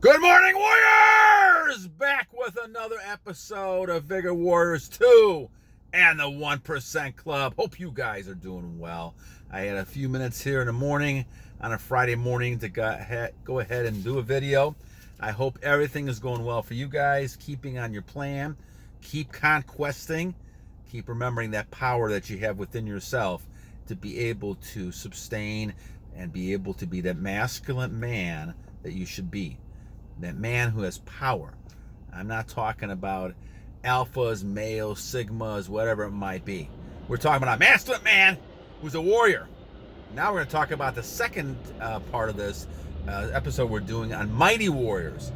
Good morning, Warriors! Back with another episode of Vigor Warriors 2 and the 1% Club. Hope you guys are doing well. I had a few minutes here in the morning on a Friday morning to go ahead and do a video. I hope everything is going well for you guys, keeping on your plan, keep conquesting, keep remembering that power that you have within yourself to be able to sustain and be able to be that masculine man that you should be. That man who has power. I'm not talking about alphas, males, sigmas, whatever it might be. We're talking about a masculine man who's a warrior. Now we're going to talk about the second part of this episode we're doing on mighty warriors.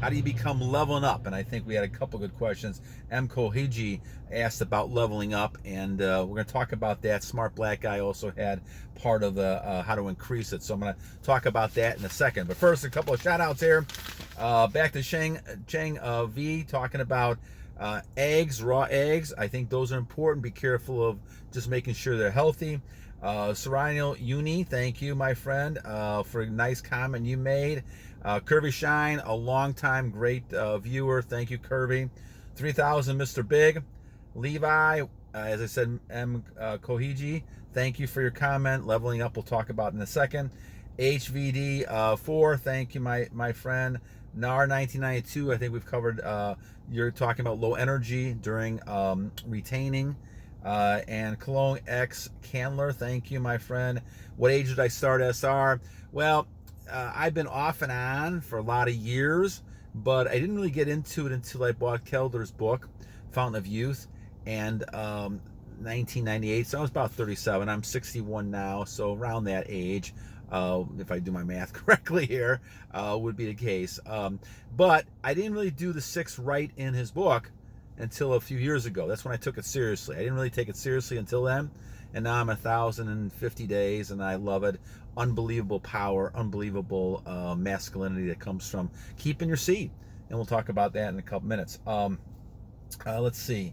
How do you become leveling up? And I think we had a couple good questions. Khogali asked about leveling up, and we're going to talk about that. Smart Blackguy also had part of the how to increase it. So I'm going to talk about that in a second. But first, a couple of shout outs here. Back to Cheng V talking about eggs, raw eggs. I think those are important. Be careful of just making sure they're healthy. Yisrael Unni, thank you, my friend, for a nice comment you made. Curvey Shrine, a long-time great viewer. Thank you, Curvey. 3000, Mr. Big. Levi, as I said, Khogali, thank you for your comment. Leveling up, we'll talk about in a second. Hvd Iv, thank you, my friend. NAR 1992, I think we've covered, you're talking about low energy during retaining. And Cologne X Candler, thank you, my friend. What age did I start SR? Well, I've been off and on for a lot of years, but I didn't really get into it until I bought Kelder's book, Fountain of Youth, and 1998. So I was about 37. I'm 61 now, so around that age, if I do my math correctly here, would be the case. But I didn't really do the 6 right in his book until a few years ago. That's when I took it seriously. I didn't really take it seriously until then, and now I'm 1,050 days, and I love it. Unbelievable power, unbelievable masculinity that comes from keeping your seed, and we'll talk about that in a couple minutes. Let's see.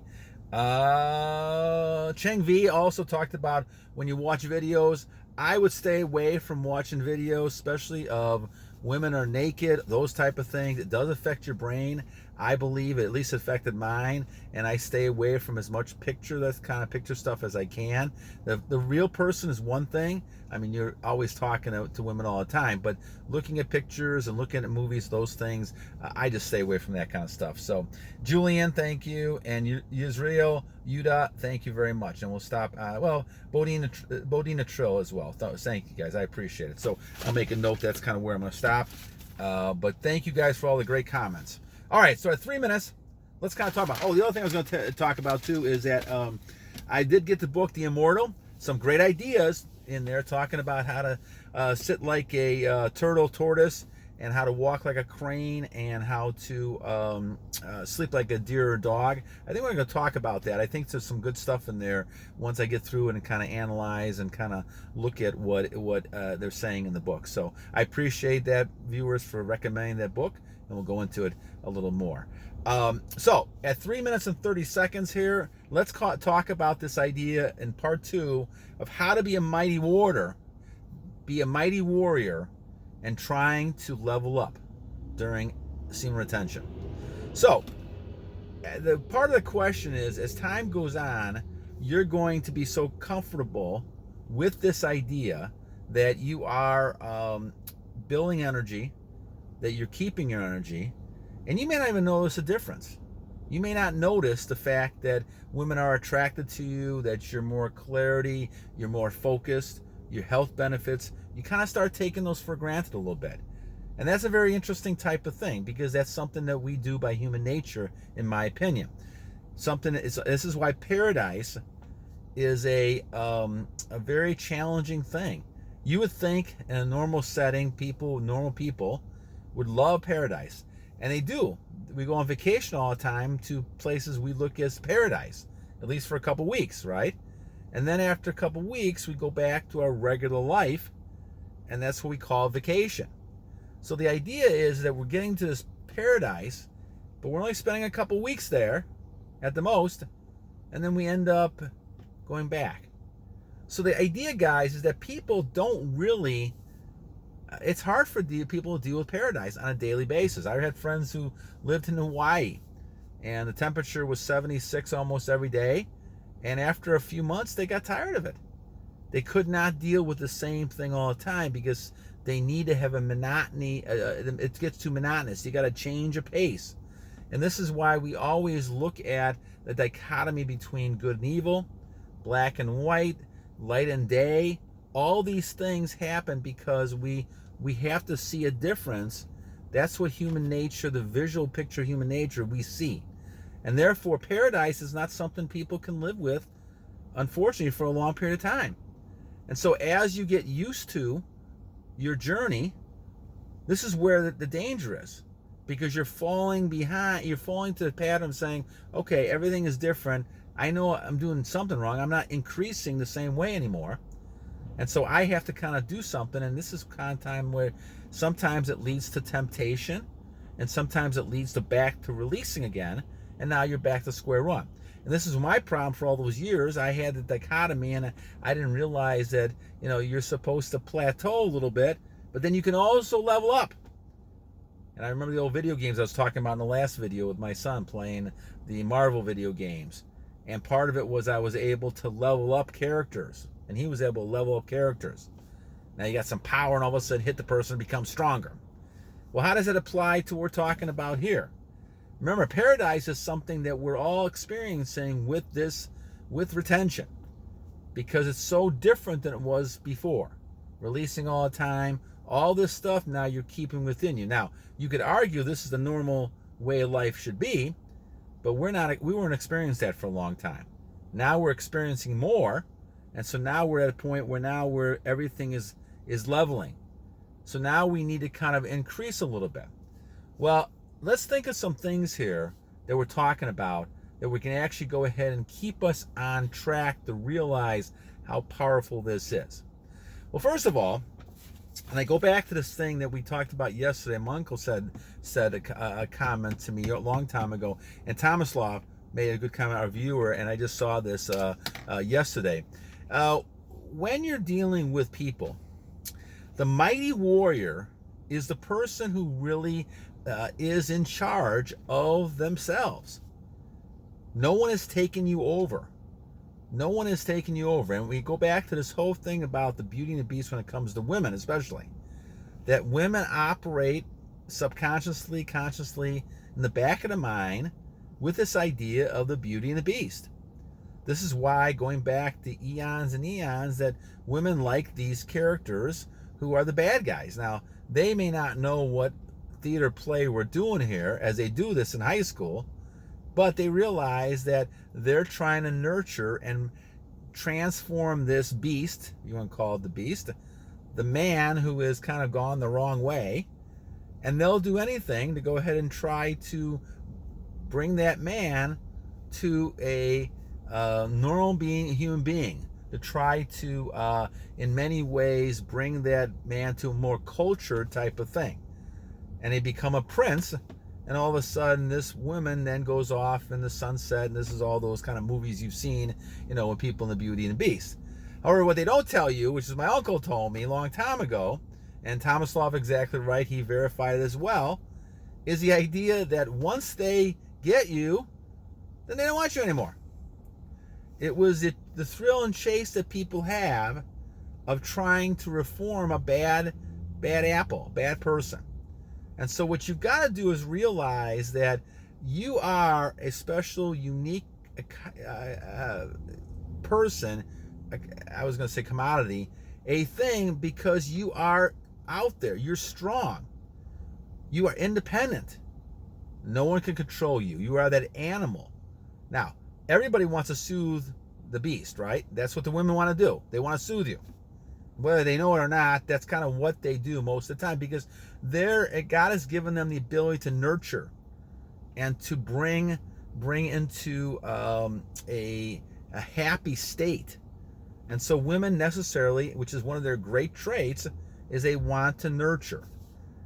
Cheng V also talked about when you watch videos, I would stay away from watching videos, especially of women are naked, those type of things. It does affect your brain. I believe it at least affected mine, and I stay away from as much that kind of picture stuff as I can. The real person is one thing. I mean, you're always talking to women all the time, but looking at pictures and looking at movies, those things, I just stay away from that kind of stuff. So, Julian, thank you, and Yisrael Yehuddah, thank you very much. And we'll stop. Boden Trill as well. Thank you guys, I appreciate it. So I'll make a note. That's kind of where I'm going to stop. But thank you guys for all the great comments. All right, so at 3 minutes, let's kind of talk about. Oh, the other thing I was going to talk about too is that I did get the book, The Immortal. Some great ideas in there talking about how to sit like a turtle tortoise, and how to walk like a crane, and how to sleep like a deer or dog. I think we're going to talk about that. I think there's some good stuff in there once I get through it and kind of analyze and kind of look at what they're saying in the book. So I appreciate that, viewers, for recommending that book, and we'll go into it a little more. So at 3 minutes and 30 seconds here, let's talk about this idea in part 2 of how to be a mighty warrior, and trying to level up during semen retention. So the part of the question is, as time goes on, you're going to be so comfortable with this idea that you are building energy, that you're keeping your energy, and you may not even notice a difference. You may not notice the fact that women are attracted to you, that you're more clarity, you're more focused, your health benefits. You kind of start taking those for granted a little bit. And that's a very interesting type of thing, because that's something that we do by human nature, in my opinion. This is why paradise is a very challenging thing. You would think in a normal setting, normal people would love paradise. And they do. We go on vacation all the time to places we look as paradise, at least for a couple weeks, right? And then after a couple weeks, we go back to our regular life, and that's what we call vacation. So the idea is that we're getting to this paradise, but we're only spending a couple weeks there at the most, and then we end up going back. So the idea, guys, is that people don't really It's hard for people to deal with paradise on a daily basis. I had friends who lived in Hawaii, and the temperature was 76 almost every day, and after a few months, they got tired of it. They could not deal with the same thing all the time because they need to have a monotony. It gets too monotonous. You got to change a pace. And this is why we always look at the dichotomy between good and evil, black and white, light and day. All these things happen because we have to see a difference. That's what human nature, the visual picture of human nature, we see. And therefore, paradise is not something people can live with, unfortunately, for a long period of time. And so as you get used to your journey, this is where the danger is, because you're falling behind. You're falling to the pattern of saying, okay, everything is different. I know I'm doing something wrong. I'm not increasing the same way anymore. And so I have to kind of do something. And this is kind of time where sometimes it leads to temptation, and sometimes it leads to back to releasing again. And now you're back to square one. And this is my problem for all those years. I had the dichotomy, and I didn't realize that, you're supposed to plateau a little bit, but then you can also level up. And I remember the old video games I was talking about in the last video with my son playing the Marvel video games. And part of it was I was able to level up characters, and he was able to level up characters. Now you got some power, and all of a sudden hit the person and become stronger. Well, how does it apply to what we're talking about here? Remember, paradise is something that we're all experiencing with retention, because it's so different than it was before. Releasing all the time, all this stuff now you're keeping within you. Now, you could argue this is the normal way life should be, but we weren't experiencing that for a long time. Now we're experiencing more, and so now we're at a point where everything is leveling. So now we need to kind of increase a little bit. Well, let's think of some things here that we're talking about that we can actually go ahead and keep us on track to realize how powerful this is. Well, first of all, and I go back to this thing that we talked about yesterday. My uncle said a comment to me a long time ago, and Tomislav made a good comment, our viewer, and I just saw this yesterday. When you're dealing with people, the mighty warrior is the person who really is in charge of themselves. No one is taking you over. No one is taking you over. And we go back to this whole thing about the beauty and the beast when it comes to women, especially. That women operate subconsciously, consciously, in the back of the mind with this idea of the beauty and the beast. This is why, going back to eons and eons, that women like these characters who are the bad guys. Now, they may not know what theater play we're doing here as they do this in high school, but they realize that they're trying to nurture and transform this beast, you want to call it the beast, the man who is kind of gone the wrong way, and they'll do anything to go ahead and try to bring that man to a normal being, a human being, to try to, in many ways, bring that man to a more cultured type of thing. And they become a prince, and all of a sudden this woman then goes off in the sunset, and this is all those kind of movies you've seen, with people in the Beauty and the Beast. However, what they don't tell you, which is my uncle told me a long time ago, and Tomislav exactly right, he verified it as well, is the idea that once they get you, then they don't want you anymore. It was the thrill and chase that people have of trying to reform a bad apple, bad person. And so what you've got to do is realize that you are a special, unique person. I was going to say commodity, a thing, because you are out there. You're strong. You are independent. No one can control you. You are that animal. Now, everybody wants to soothe the beast, right? That's what the women want to do. They want to soothe you. Whether they know it or not, that's kind of what they do most of the time, because God has given them the ability to nurture and to bring into a happy state. And so women necessarily, which is one of their great traits, is they want to nurture.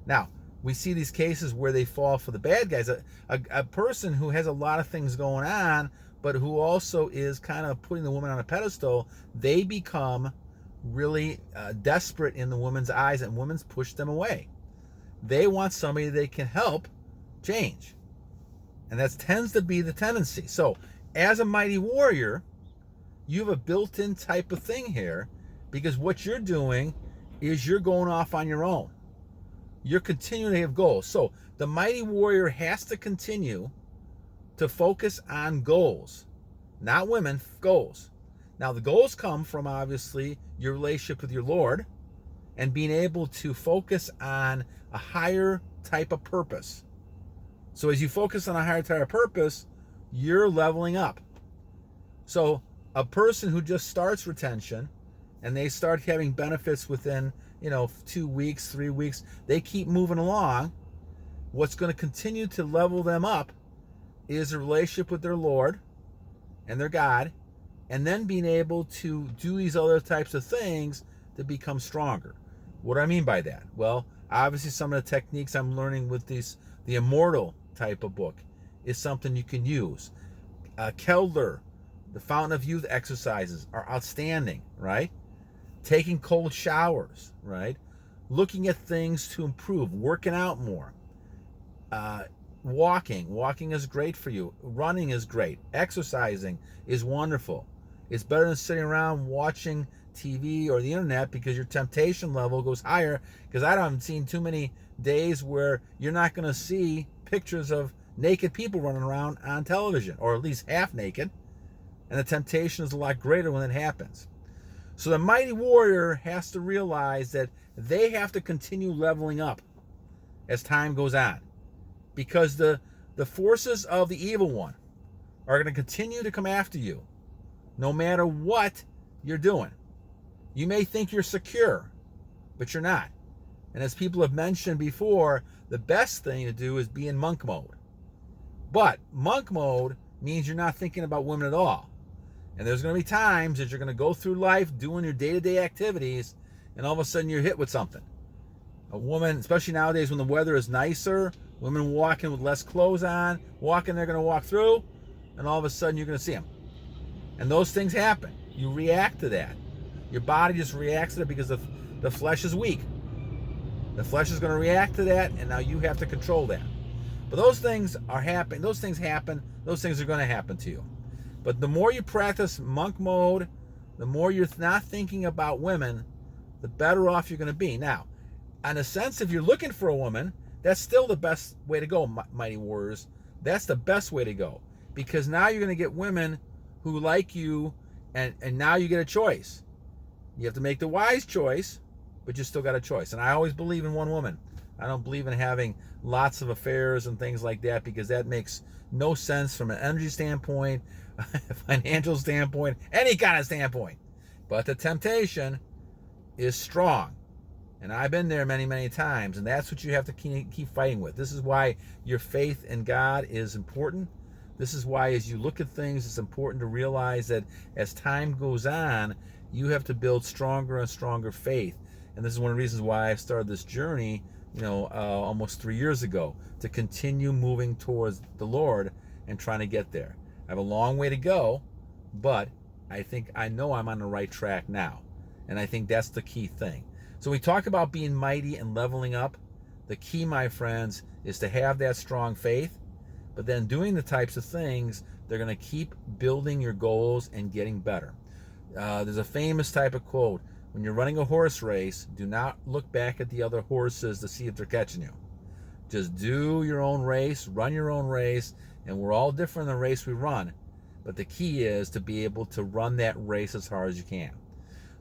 Now, we see these cases where they fall for the bad guys. A person who has a lot of things going on, but who also is kind of putting the woman on a pedestal, they become really desperate in the women's eyes, and women's push them away. They want somebody they can help change. And that tends to be the tendency. So as a mighty warrior, you have a built-in type of thing here, because what you're doing is you're going off on your own. You're continuing to have goals. So the mighty warrior has to continue to focus on goals, not women, goals. Now the goals come from obviously your relationship with your Lord and being able to focus on a higher type of purpose. So as you focus on a higher type of purpose, you're leveling up. So a person who just starts retention and they start having benefits within, 2 weeks, 3 weeks, they keep moving along. What's going to continue to level them up is a relationship with their Lord and their God, and then being able to do these other types of things to become stronger. What do I mean by that? Well, obviously some of the techniques I'm learning with the Immortal type of book is something you can use. Candler, the Fountain of Youth exercises are outstanding, right? Taking cold showers, right? Looking at things to improve, working out more. Walking is great for you. Running is great. Exercising is wonderful. It's better than sitting around watching TV or the internet, because your temptation level goes higher. Because I haven't seen too many days where you're not going to see pictures of naked people running around on television, or at least half naked. And the temptation is a lot greater when it happens. So the mighty warrior has to realize that they have to continue leveling up as time goes on, because the forces of the evil one are going to continue to come after you no matter what you're doing. You may think you're secure, but you're not. And as people have mentioned before, the best thing to do is be in monk mode. But monk mode means you're not thinking about women at all. And there's going to be times that you're going to go through life doing your day-to-day activities, and all of a sudden you're hit with something. A woman, especially nowadays when the weather is nicer, women walking with less clothes on, they're going to walk through, and all of a sudden you're going to see them. And those things happen. You react to that. Your body just reacts to it because the flesh is weak. The flesh is going to react to that, and now you have to control that. But those things are happening. Those things happen. Those things are going to happen to you. But the more you practice monk mode, the more you're not thinking about women, the better off you're going to be. Now, in a sense, if you're looking for a woman, that's still the best way to go, mighty warriors. That's the best way to go, because now you're going to get women who like you, and now you get a choice. You have to make the wise choice, but you still got a choice. And I always believe in one woman. I don't believe in having lots of affairs and things like that, because that makes no sense from an energy standpoint, financial standpoint, any kind of standpoint. But the temptation is strong. And I've been there many, many times, and that's what you have to keep fighting with. This is why your faith in God is important. This is why, as you look at things, it's important to realize that as time goes on, you have to build stronger and stronger faith. And this is one of the reasons why I started this journey, almost 3 years ago, to continue moving towards the Lord and trying to get there. I have a long way to go, but I know I'm on the right track now. And I think that's the key thing. So we talk about being mighty and leveling up. The key, my friends, is to have that strong faith, but then doing the types of things, they're going to keep building your goals and getting better. There's a famous type of quote: when you're running a horse race, do not look back at the other horses to see if they're catching you. Just do your own race, run your own race, and we're all different in the race we run. But the key is to be able to run that race as hard as you can.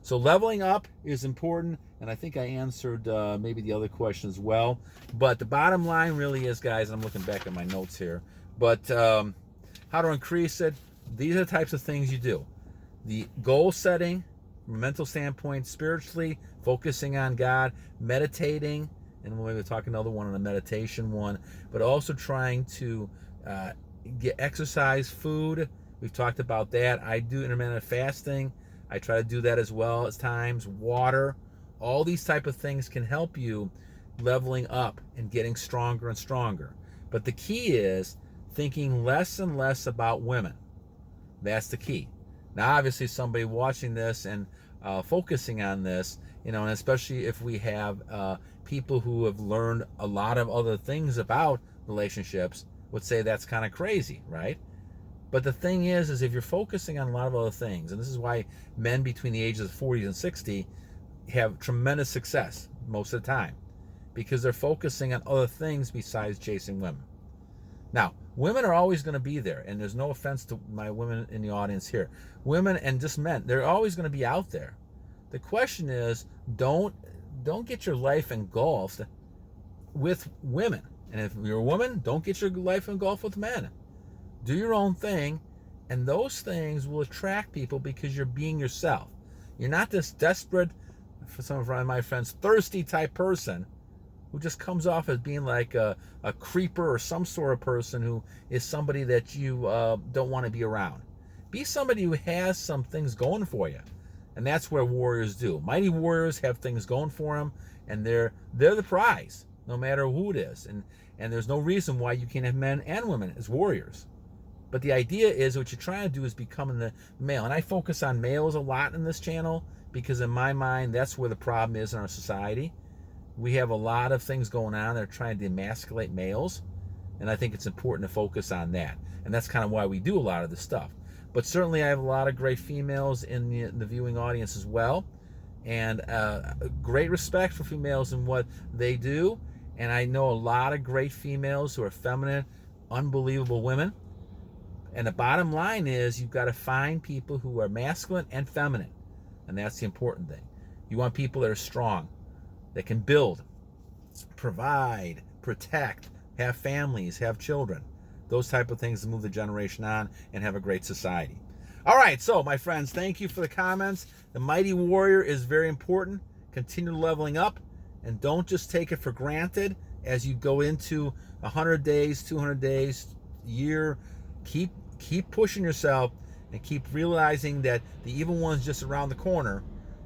So leveling up is important, and I think I answered maybe the other question as well. But the bottom line really is, guys, I'm looking back at my notes here, but how to increase it, these are the types of things you do. The goal setting, from a mental standpoint, spiritually, focusing on God, meditating, and we'll maybe talk another one on a meditation one, but also trying to get exercise, food. We've talked about that. I do intermittent fasting. I try to do that as well as times. Water. All these type of things can help you leveling up and getting stronger and stronger. But the key is thinking less and less about women. That's the key. Now, obviously, somebody watching this, and focusing on this, and especially if we have people who have learned a lot of other things about relationships, would say that's kind of crazy, right? But the thing is if you're focusing on a lot of other things, and this is why men between the ages of 40 and 60 have tremendous success most of the time, because they're focusing on other things besides chasing women. Now, women are always going to be there, and there's no offense to my women in the audience here. Women and just men, they're always going to be out there. The question is, don't get your life engulfed with women. And if you're a woman, don't get your life engulfed with men. Do your own thing, and those things will attract people because you're being yourself. You're not this desperate, for some of my friends, thirsty type person who just comes off as being like a creeper or some sort of person who is somebody that you don't want to be around. Be somebody who has some things going for you. And that's where warriors do. Mighty warriors have things going for them, and they're the prize, no matter who it is. And there's no reason why you can't have men and women as warriors. But the idea is what you're trying to do is becoming the male. And I focus on males a lot in this channel because in my mind, that's where the problem is in our society. We have a lot of things going on that are trying to emasculate males. And I think it's important to focus on that. And that's kind of why we do a lot of this stuff. But certainly I have a lot of great females in the viewing audience as well. And great respect for females and what they do. And I know a lot of great females who are feminine, unbelievable women. And the bottom line is you've got to find people who are masculine and feminine. And that's the important thing. You want people that are strong, that can build, provide, protect, have families, have children. Those type of things to move the generation on and have a great society. All right, so my friends, thank you for the comments. The mighty warrior is very important. Continue leveling up, and don't just take it for granted as you go into 100 days, 200 days, year. Keep pushing yourself and keep realizing that the evil one's just around the corner,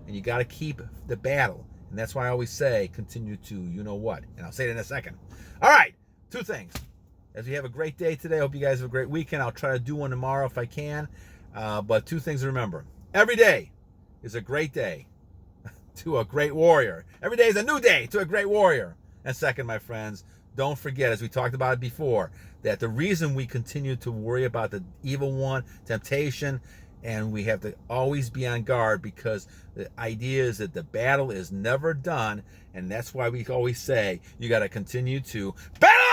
and you got to keep the battle. And that's why I always say, continue to you know what. And I'll say it in a second. All right, two things. As we have a great day today, I hope you guys have a great weekend. I'll try to do one tomorrow if I can. But two things to remember. Every day is a great day to a great warrior. Every day is a new day to a great warrior. And second, my friends, don't forget, as we talked about it before, that the reason we continue to worry about the evil one, temptation, and we have to always be on guard, because the idea is that the battle is never done. And that's why we always say you got to continue to battle